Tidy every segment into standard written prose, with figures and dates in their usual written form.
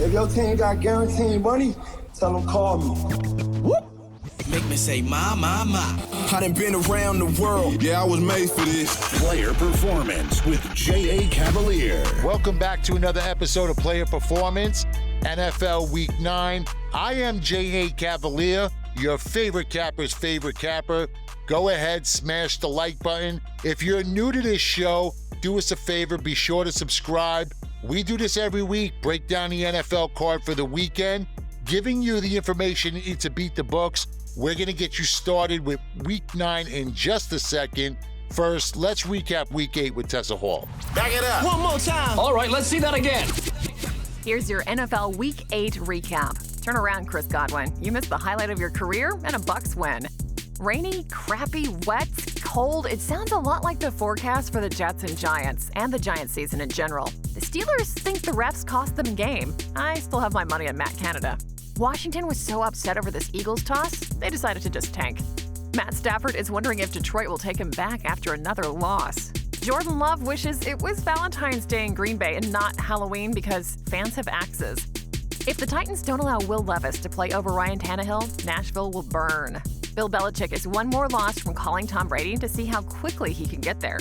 If your team got guaranteed money, tell them call me. Whoop. Make me say, my. I done been around the world. Yeah, I was made for this. Player Performance with J.A. Cavalier. Welcome back to another episode of Player Performance, NFL Week 9. I am J.A. Cavalier, your favorite capper's favorite capper. Go ahead, smash the like button. If you're new to this show, do us a favor, be sure to subscribe. We do this every week, break down the NFL card for the weekend, giving you the information you need to beat the books. We're going to get you started with Week 9 in just a second. First, let's recap Week 8 with Tessa Hall. Back it up. One more time. All right, let's see that again. Here's your NFL Week 8 recap. Turn around, Chris Godwin. You missed the highlight of your career and a Bucs win. Rainy, crappy, wet, cold. It sounds a lot like the forecast for the Jets and Giants, and the Giants season in general. The Steelers think the refs cost them a game. I still have my money on Matt Canada. Washington was so upset over this Eagles toss, they decided to just tank. Matt Stafford is wondering if Detroit will take him back after another loss. Jordan Love wishes it was Valentine's Day in Green Bay and not Halloween because fans have axes. If the Titans don't allow Will Levis to play over Ryan Tannehill, Nashville will burn. Bill Belichick is one more loss from calling Tom Brady to see how quickly he can get there.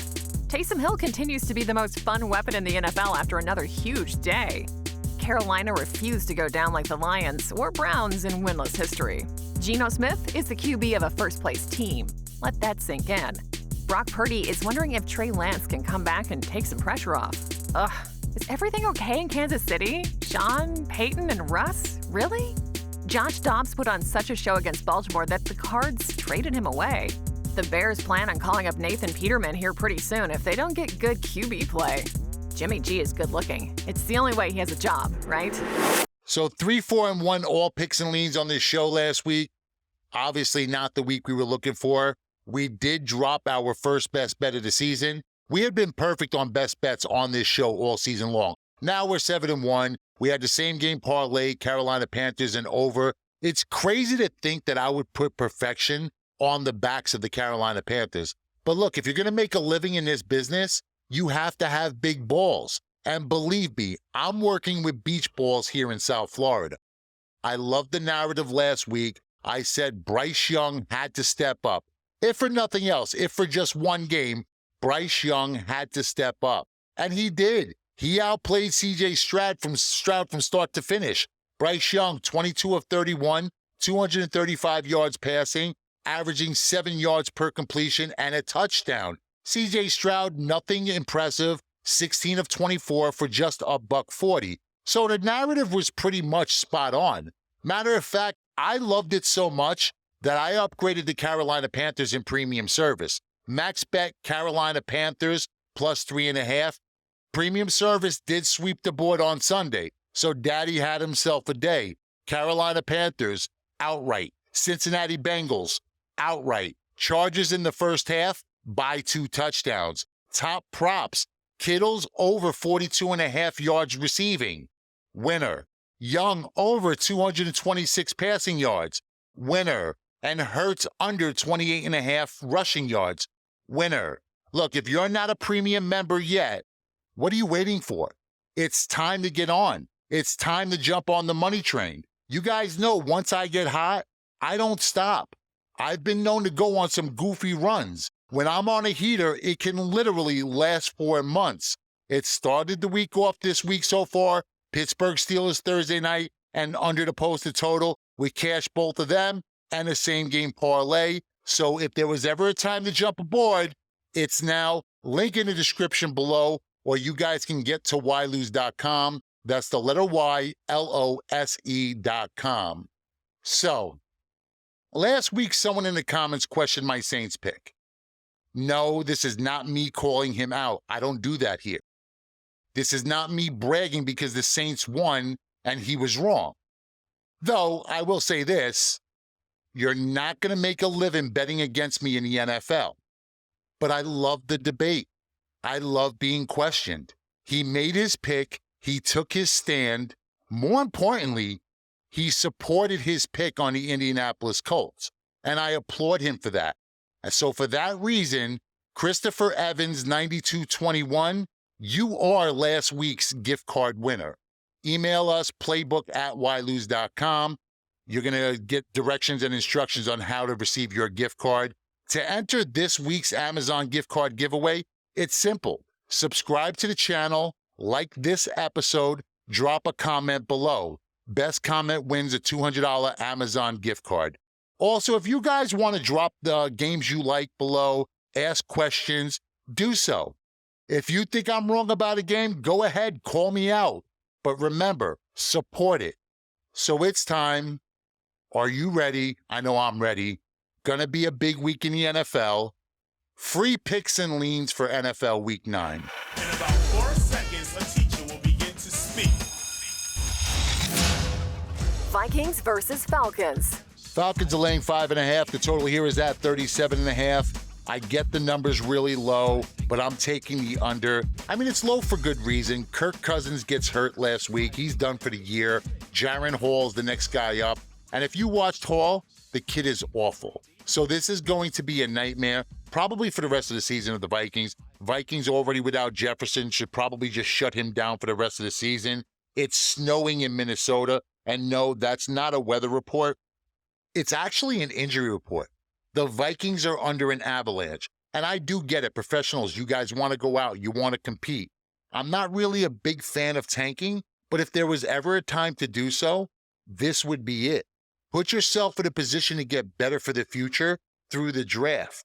Taysom Hill continues to be the most fun weapon in the NFL after another huge day. Carolina refused to go down like the Lions or Browns in winless history. Geno Smith is the QB of a first-place team. Let that sink in. Brock Purdy is wondering if Trey Lance can come back and take some pressure off. Ugh, is everything okay in Kansas City? Sean, Peyton, and Russ? Really? Josh Dobbs put on such a show against Baltimore that the Cards traded him away. The Bears plan on calling up Nathan Peterman here pretty soon if they don't get good QB play. Jimmy G is good looking. It's the only way he has a job, right? So 3-4-1 all picks and leans on this show last week. Obviously not the week we were looking for. We did drop our first best bet of the season. We had been perfect on best bets on this show all season long. Now we're 7-1. We had the same game parlay, Carolina Panthers and over. It's crazy to think that I would put perfection on the backs of the Carolina Panthers. But look, if you're going to make a living in this business, you have to have big balls. And believe me, I'm working with beach balls here in South Florida. I loved the narrative last week. I said Bryce Young had to step up. If for nothing else, if for just one game, Bryce Young had to step up. And he did. He outplayed C.J. Stroud from start to finish. Bryce Young, 22 of 31, 235 yards passing, averaging 7 yards per completion and a touchdown. C.J. Stroud, nothing impressive, 16 of 24 for just $140. So the narrative was pretty much spot on. Matter of fact, I loved it so much that I upgraded the Carolina Panthers in premium service. Max bet Carolina Panthers plus 3.5. Premium service did sweep the board on Sunday, so Daddy had himself a day. Carolina Panthers, outright. Cincinnati Bengals, outright. Chargers in the first half, by 2 touchdowns. Top props, Kittle's over 42.5 yards receiving. Winner. Young over 226 passing yards. Winner. And Hurts under 28.5 rushing yards. Winner. Look, if you're not a premium member yet, what are you waiting for? It's time to get on. It's time to jump on the money train. You guys know once I get hot, I don't stop. I've been known to go on some goofy runs. When I'm on a heater, it can literally last 4 months. It started the week off this week so far. Pittsburgh Steelers Thursday night and under the posted total. We cashed both of them and a same game parlay. So if there was ever a time to jump aboard, it's now. Link in the description below, or you guys can get to ylose.com. That's the letter Y, LOSE.com. So, last week someone in the comments questioned my Saints pick. No, this is not me calling him out. I don't do that here. This is not me bragging because the Saints won and he was wrong. Though, I will say this, you're not going to make a living betting against me in the NFL. But I love the debate. I love being questioned. He made his pick. He took his stand. More importantly, he supported his pick on the Indianapolis Colts. And I applaud him for that. And so for that reason, Christopher Evans, 9221, you are last week's gift card winner. email us, playbook@whylose.com. You're going to get directions and instructions on how to receive your gift card. To enter this week's Amazon gift card giveaway, it's simple. Subscribe to the channel, like this episode, drop a comment below. Best comment wins a $200 Amazon gift card. Also, if you guys want to drop the games you like below, ask questions, do so. If you think I'm wrong about a game, go ahead, call me out. But remember, support it. So it's time. Are you ready? I know I'm ready. Gonna be a big week in the NFL. Free picks and leans for NFL Week 9. In about 4 seconds, a teacher will begin to speak. Vikings versus Falcons. Falcons are laying 5.5. The total here is at 37.5. I get the numbers really low, but I'm taking the under. I mean, it's low for good reason. Kirk Cousins gets hurt last week. He's done for the year. Jaron Hall's the next guy up. And if you watched Hall, the kid is awful. So this is going to be a nightmare, probably for the rest of the season of the Vikings. Vikings already without Jefferson should probably just shut him down for the rest of the season. It's snowing in Minnesota. And no, that's not a weather report. It's actually an injury report. The Vikings are under an avalanche. And I do get it. Professionals, you guys want to go out. You want to compete. I'm not really a big fan of tanking, but if there was ever a time to do so, this would be it. Put yourself in a position to get better for the future through the draft.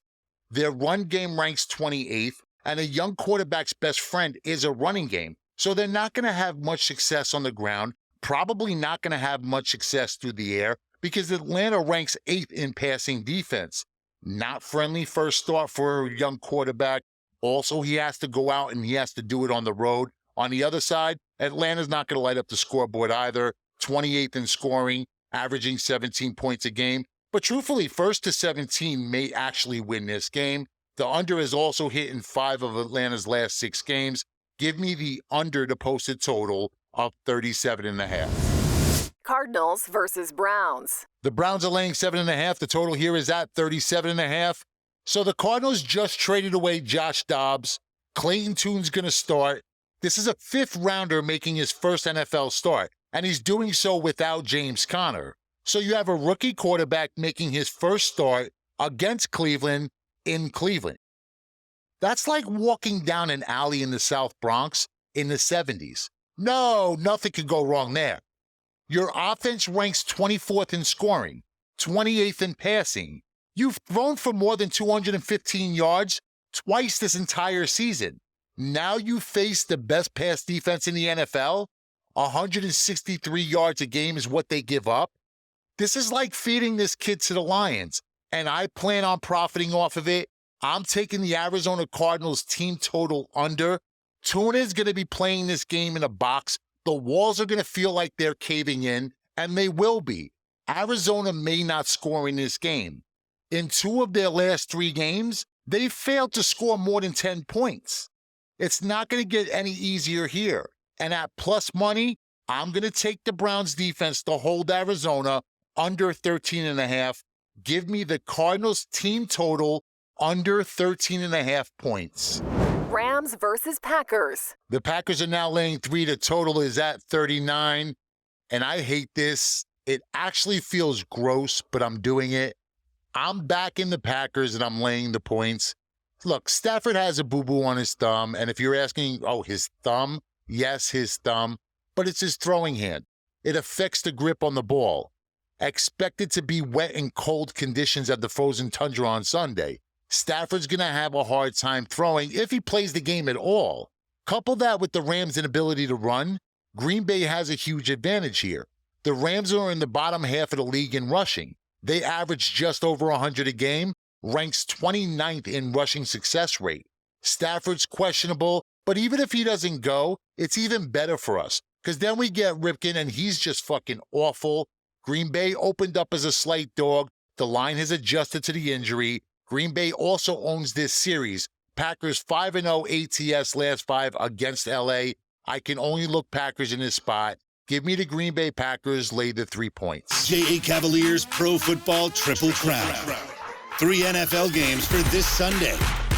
Their run game ranks 28th, and a young quarterback's best friend is a running game. So they're not going to have much success on the ground, probably not going to have much success through the air, because Atlanta ranks 8th in passing defense. Not friendly first start for a young quarterback. Also, he has to go out and he has to do it on the road. On the other side, Atlanta's not going to light up the scoreboard either. 28th in scoring, averaging 17 points a game. But truthfully, 1st to 17 may actually win this game. The under is also hit in 5 of Atlanta's last 6 games. Give me the under the posted total of 37.5. Cardinals versus Browns. The Browns are laying 7.5. The total here is at 37.5. So the Cardinals just traded away Josh Dobbs. Clayton Tune's going to start. This is a 5th rounder making his first NFL start, and he's doing so without James Conner. So you have a rookie quarterback making his first start against Cleveland in Cleveland. That's like walking down an alley in the South Bronx in the 70s. No, nothing could go wrong there. Your offense ranks 24th in scoring, 28th in passing. You've thrown for more than 215 yards twice this entire season. Now you face the best pass defense in the NFL. 163 yards a game is what they give up. This is like feeding this kid to the Lions, and I plan on profiting off of it. I'm taking the Arizona Cardinals team total under. Tuna is going to be playing this game in a box. The walls are going to feel like they're caving in, and they will be. Arizona may not score in this game. In 2 of their last 3 games, they failed to score more than 10 points. It's not going to get any easier here. And at plus money, I'm going to take the Browns defense to hold Arizona under 13.5. Give me the Cardinals team total under 13.5 points. Rams versus Packers. The Packers are now laying 3. The total is at 39. And I hate this. It actually feels gross, but I'm doing it. I'm backing the Packers and I'm laying the points. Look, Stafford has a boo-boo on his thumb. And if you're asking, oh, his thumb? Yes, his thumb. But it's his throwing hand. It affects the grip on the ball. Expected to be wet and cold conditions at the frozen tundra on Sunday. Stafford's going to have a hard time throwing if he plays the game at all. Couple that with the Rams' inability to run, Green Bay has a huge advantage here. The Rams are in the bottom half of the league in rushing. They average just over 100 a game, ranks 29th in rushing success rate. Stafford's questionable, but even if he doesn't go, it's even better for us, because then we get Ripken and he's just fucking awful. Green Bay opened up as a slight dog. The line has adjusted to the injury. Green Bay also owns this series. Packers 5-0 ATS last 5 against LA. I can only look Packers in this spot. Give me the Green Bay Packers, lay the 3 points. J.A. Cavalier's Pro Football Triple Crown. 3 NFL games for this Sunday.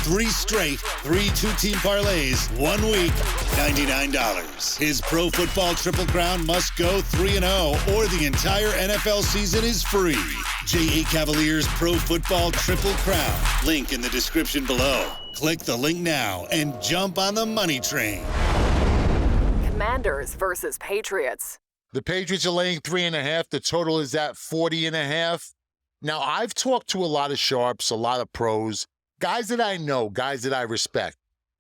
3 straight, 3 two-team parlays, 1 week, $99. His Pro Football Triple Crown must go 3-0 or the entire NFL season is free. J.A. Cavalier's Pro Football Triple Crown. Link in the description below. Click the link now and jump on the money train. Commanders versus Patriots. The Patriots are laying 3.5. The total is at 40.5. Now, I've talked to a lot of sharps, a lot of pros, guys that I know, guys that I respect,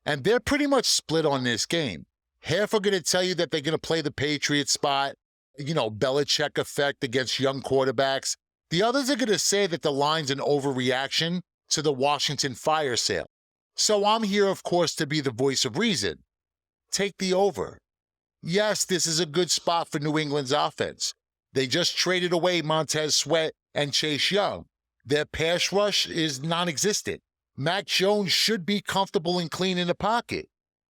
and they're pretty much split on this game. Half are going to tell you that they're going to play the Patriots spot, Belichick effect against young quarterbacks. The others are going to say that the line's an overreaction to the Washington fire sale. So I'm here, of course, to be the voice of reason. Take the over. Yes, this is a good spot for New England's offense. They just traded away Montez Sweat and Chase Young. Their pass rush is non-existent. Mac Jones should be comfortable and clean in the pocket.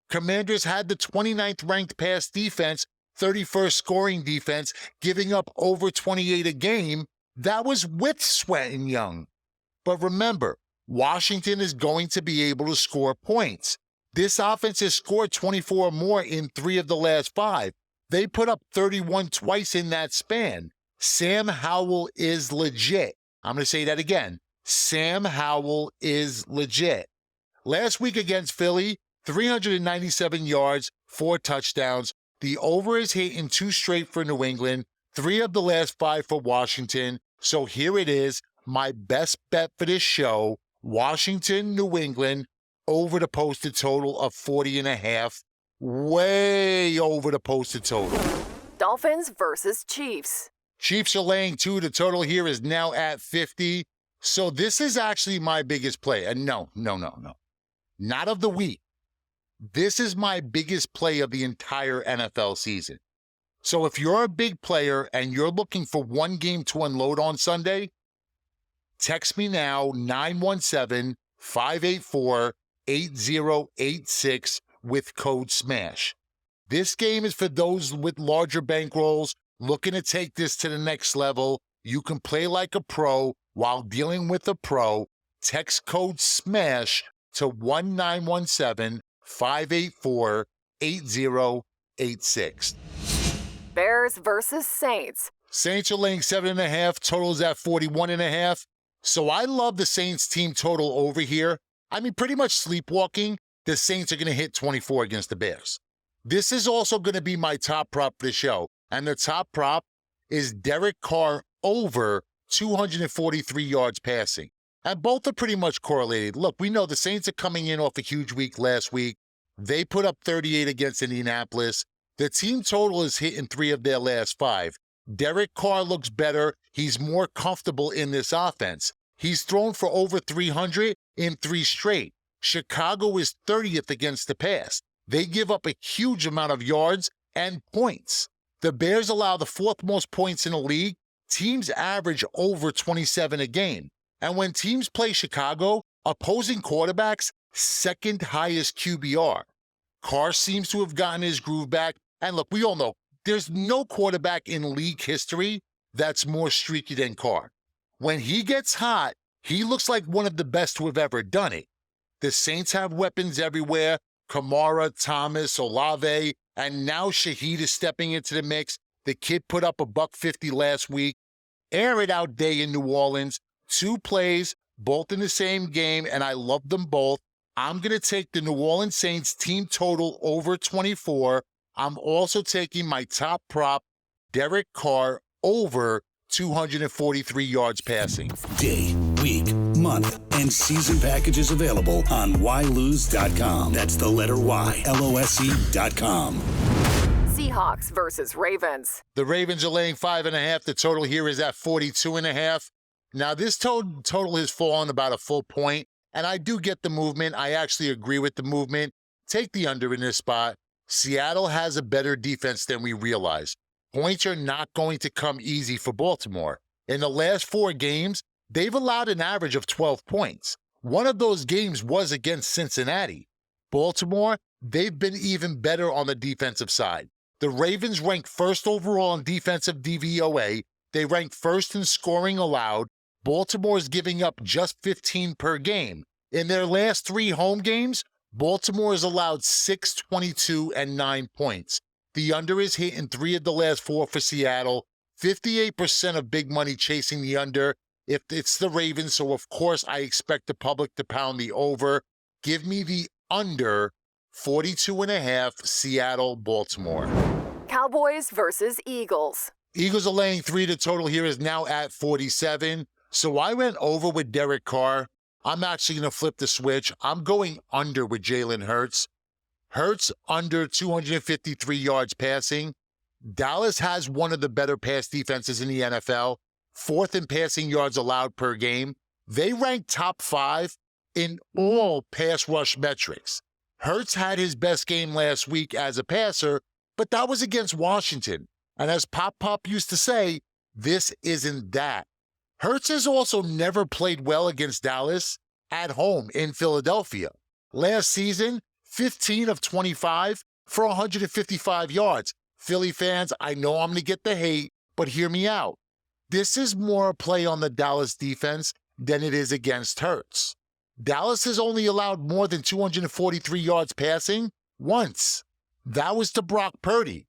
Commanders had the 29th ranked pass defense, 31st scoring defense, giving up over 28 a game. That was with Sweat and Young. But remember, Washington is going to be able to score points. This offense has scored 24 or more in 3 of the last 5. They put up 31 twice in that span. Sam Howell is legit. I'm going to say that again. Sam Howell is legit. Last week against Philly, 397 yards, 4 touchdowns. The over is hitting 2 straight for New England, 3 of the last 5 for Washington. So here it is, my best bet for this show, Washington, New England, over the posted total of 40.5. Way over the posted total. Dolphins versus Chiefs. Chiefs are laying 2. The total here is now at 50. So this is actually my biggest play. And no. Not of the week. This is my biggest play of the entire NFL season. So if you're a big player and you're looking for one game to unload on Sunday, text me now, 917-584-8086 with code SMASH. This game is for those with larger bankrolls looking to take this to the next level. You can play like a pro while dealing with a pro. Text code SMASH to 1-917-584-8086. Bears versus Saints. Saints are laying 7.5. Total's at 41.5. So I love the Saints team total over here. I mean, pretty much sleepwalking. The Saints are going to hit 24 against the Bears. This is also going to be my top prop for the show. And the top prop is Derek Carr over 243 yards passing. And both are pretty much correlated. Look, we know the Saints are coming in off a huge week last week. They put up 38 against Indianapolis. The team total is hitting 3 of their last 5. Derek Carr looks better. He's more comfortable in this offense. He's thrown for over 300 in 3 straight. Chicago is 30th against the pass. They give up a huge amount of yards and points. The Bears allow the 4th most points in the league. Teams average over 27 a game. And when teams play Chicago, opposing quarterbacks, 2nd highest QBR. Carr seems to have gotten his groove back. And look, we all know there's no quarterback in league history that's more streaky than Carr. When he gets hot, he looks like one of the best to have ever done it. The Saints have weapons everywhere. Kamara, Thomas, Olave, and now Shaheed is stepping into the mix. The kid put up $150 last week. Air it out day in New Orleans. 2 plays, both in the same game, and I love them both. I'm going to take the New Orleans Saints team total over 24. I'm also taking my top prop, Derek Carr, over 243 yards passing. Day, week, month, and season packages available on ylose.com. That's the letter Y, LOSE.com. Seahawks versus Ravens. The Ravens are laying 5.5. The total here is at 42.5. Now, this total has fallen about a full point, and I do get the movement. I actually agree with the movement. Take the under in this spot. Seattle has a better defense than we realize. Points are not going to come easy for Baltimore. In the last 4 games, they've allowed an average of 12 points. One of those games was against Cincinnati. Baltimore, they've been even better on the defensive side. The Ravens rank 1st overall in defensive DVOA. They rank 1st in scoring allowed. Baltimore is giving up just 15 per game. In their last 3 home games, Baltimore has allowed 6, 22, and 9 points. The under is hit in 3 of the last 4 for Seattle. 58% of big money chasing the under. If it's the Ravens, so of course I expect the public to pound the over. Give me the under 42.5, Seattle, Baltimore. Cowboys versus Eagles. Eagles are laying 3. The total here is now at 47. So I went over with Derek Carr. I'm actually going to flip the switch. I'm going under with Jalen Hurts. Hurts under 253 yards passing. Dallas has one of the better pass defenses in the NFL, 4th in passing yards allowed per game. They rank top 5 in all pass rush metrics. Hurts had his best game last week as a passer, but that was against Washington. And as Pop used to say, this isn't that. Hurts has also never played well against Dallas at home in Philadelphia. Last season, 15 of 25 for 155 yards. Philly fans, I know I'm going to get the hate, but hear me out. This is more a play on the Dallas defense than it is against Hurts. Dallas has only allowed more than 243 yards passing once. That was to Brock Purdy.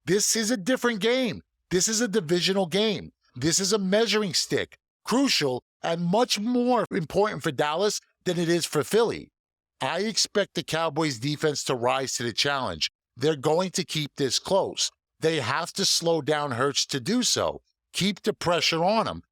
This is a different game. This is a divisional game. This is a measuring stick, crucial and much more important for Dallas than it is for Philly. I expect the Cowboys defense to rise to the challenge. They're going to keep this close. They have to slow down Hurts to do so. Keep the pressure on him.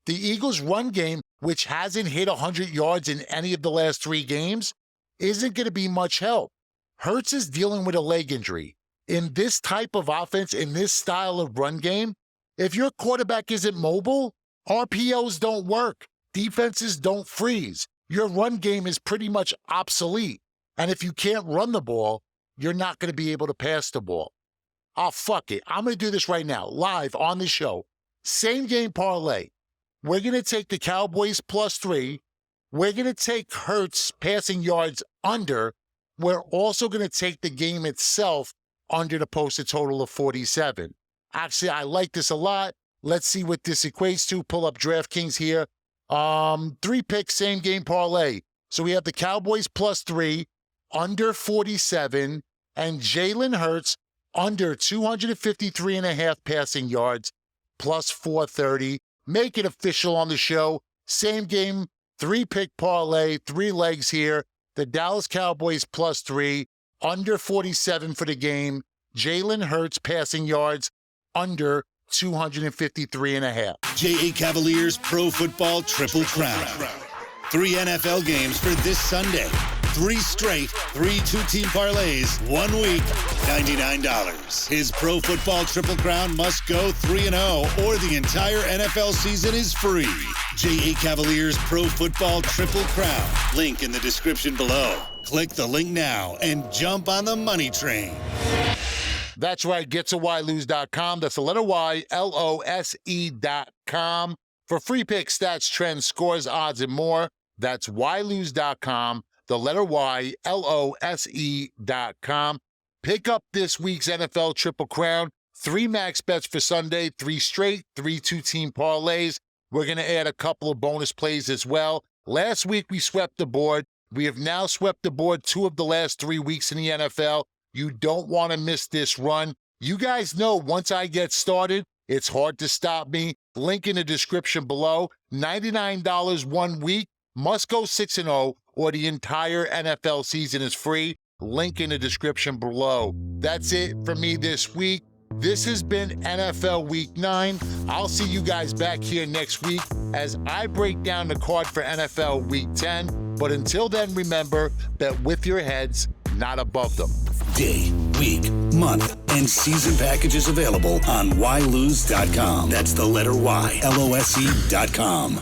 The Eagles' run game, which hasn't hit 100 yards in any of the last 3 games, isn't going to be much help. Hurts is dealing with a leg injury. In this type of offense, in this style of run game, if your quarterback isn't mobile, RPOs don't work. Defenses don't freeze. Your run game is pretty much obsolete. And if you can't run the ball, you're not going to be able to pass the ball. Oh, fuck it. I'm going to do this right now, live on the show. Same game parlay. We're going to take the Cowboys +3. We're going to take Hurts passing yards under. We're also going to take the game itself under the posted total of 47. Actually, I like this a lot. Let's see what this equates to. Pull up DraftKings here. 3-pick same game parlay. So we have the Cowboys +3, under 47, and Jalen Hurts under 253.5 passing yards, +430. Make it official on the show. Same game, 3-pick parlay, 3 legs here. The Dallas Cowboys +3, under 47 for the game. Jalen Hurts passing yards under 253.5. J.A. Cavaliers Pro Football Triple Crown. 3 NFL games for this Sunday. 3 straight, 3 two-team parlays, 1 week, $99. His Pro Football Triple Crown must go 3-0 or the entire NFL season is free. J.A. Cavaliers Pro Football Triple Crown. Link in the description below. Click the link now and jump on the money train. That's right. Get to ylose.com. That's the letter Y, LOSE.com. For free picks, stats, trends, scores, odds, and more. That's ylose.com. The letter Y, LOSE.com. Pick up this week's NFL Triple Crown. 3 max bets for Sunday, 3 straight, 3 two-team parlays. We're going to add a couple of bonus plays as well. Last week, we swept the board. We have now swept the board 2 of the last 3 weeks in the NFL. You don't want to miss this run. You guys know once I get started, it's hard to stop me. Link in the description below. $99 1 week. Must go 6-0 or the entire NFL season is free. Link in the description below. That's it for me this week. This has been NFL Week 9. I'll see you guys back here next week as I break down the card for NFL Week 10. But until then, remember, bet with your heads, not above them. Day, week, month, and season packages available on ylose.com. That's the letter Y, LOSE.com.